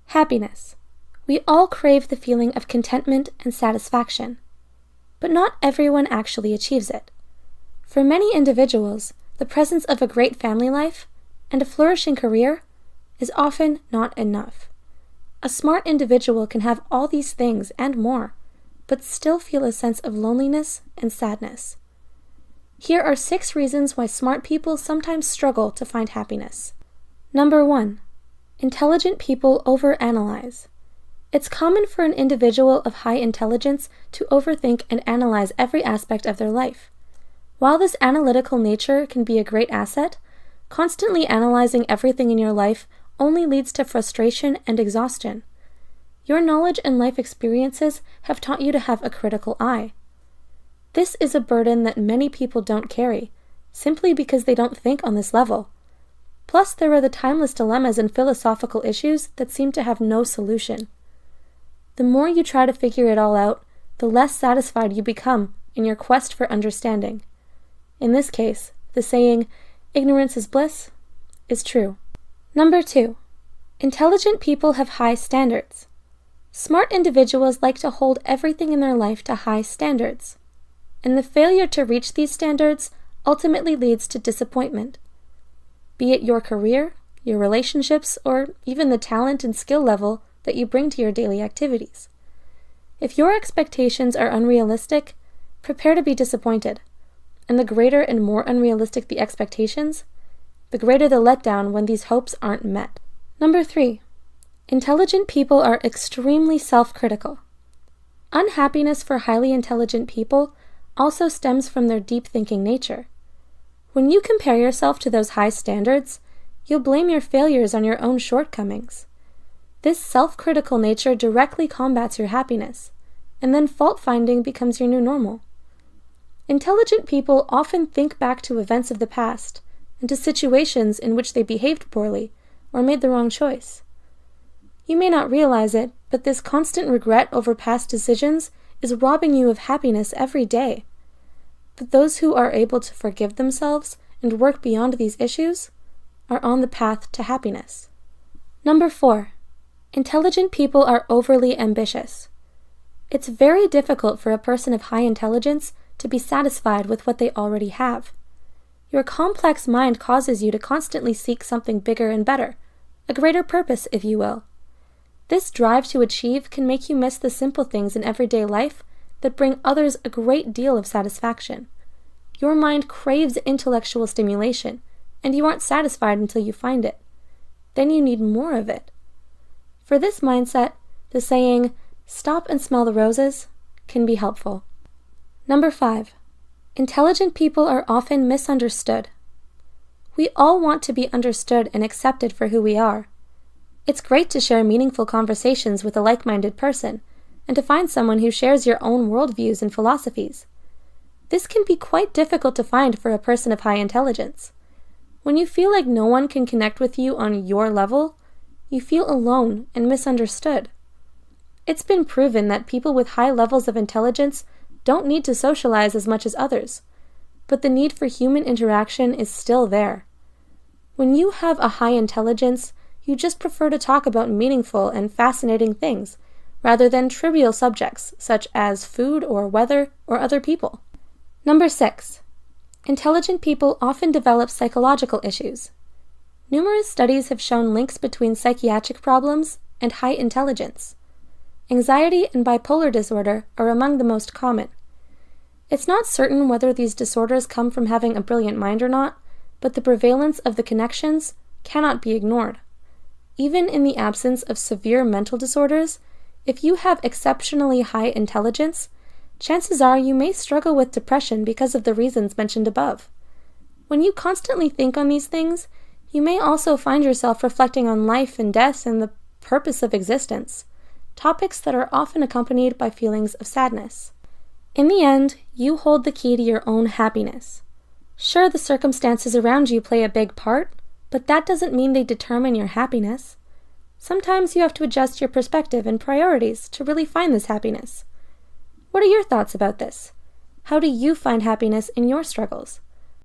Happiness. We all crave the feeling of contentment and satisfaction, but not everyone actually achieves it. For many individuals, the presence of a great family life and a flourishing career is often not enough. A smart individual can have all these things and more, but still feel a sense of loneliness and sadness. Here are 6 reasons why smart people sometimes struggle to find happiness. Number 1. Intelligent people overanalyze. It's common for an individual of high intelligence to overthink and analyze every aspect of their life. While this analytical nature can be a great asset, constantly analyzing everything in your life only leads to frustration and exhaustion. Your knowledge and life experiences have taught you to have a critical eye. This is a burden that many people don't carry, simply because they don't think on this level. Plus, there are the timeless dilemmas and philosophical issues that seem to have no solution. The more you try to figure it all out, the less satisfied you become in your quest for understanding. In this case, the saying, "ignorance is bliss," is true. Number 2. Intelligent people have high standards. Smart individuals like to hold everything in their life to high standards, and the failure to reach these standards ultimately leads to disappointment. Be it your career, your relationships, or even the talent and skill level that you bring to your daily activities. If your expectations are unrealistic, prepare to be disappointed. And the greater and more unrealistic the expectations, the greater the letdown when these hopes aren't met. Number 3. Intelligent people are extremely self-critical. Unhappiness for highly intelligent people also stems from their deep-thinking nature. When you compare yourself to those high standards, you'll blame your failures on your own shortcomings. This self-critical nature directly combats your happiness, and then fault-finding becomes your new normal. Intelligent people often think back to events of the past and to situations in which they behaved poorly or made the wrong choice. You may not realize it, but this constant regret over past decisions is robbing you of happiness every day. But those who are able to forgive themselves and work beyond these issues are on the path to happiness. Number 4. Intelligent people are overly ambitious. It's very difficult for a person of high intelligence to be satisfied with what they already have. Your complex mind causes you to constantly seek something bigger and better, a greater purpose, if you will. This drive to achieve can make you miss the simple things in everyday life that bring others a great deal of satisfaction. Your mind craves intellectual stimulation, and you aren't satisfied until you find it. Then you need more of it. For this mindset, the saying, "stop and smell the roses," can be helpful. Number 5. Intelligent people are often misunderstood. We all want to be understood and accepted for who we are. It's great to share meaningful conversations with a like-minded person, and to find someone who shares your own worldviews and philosophies. This can be quite difficult to find for a person of high intelligence. When you feel like no one can connect with you on your level, you feel alone and misunderstood. It's been proven that people with high levels of intelligence don't need to socialize as much as others, but the need for human interaction is still there. When you have a high intelligence, you just prefer to talk about meaningful and fascinating things, rather than trivial subjects such as food or weather or other people. Number 6. Intelligent people often develop psychological issues. Numerous studies have shown links between psychiatric problems and high intelligence. Anxiety and bipolar disorder are among the most common. It's not certain whether these disorders come from having a brilliant mind or not, but the prevalence of the connections cannot be ignored. Even in the absence of severe mental disorders, if you have exceptionally high intelligence, chances are you may struggle with depression because of the reasons mentioned above. When you constantly think on these things, you may also find yourself reflecting on life and death and the purpose of existence, topics that are often accompanied by feelings of sadness. In the end, you hold the key to your own happiness. Sure, the circumstances around you play a big part, but that doesn't mean they determine your happiness. Sometimes you have to adjust your perspective and priorities to really find this happiness. What are your thoughts about this? How do you find happiness in your struggles?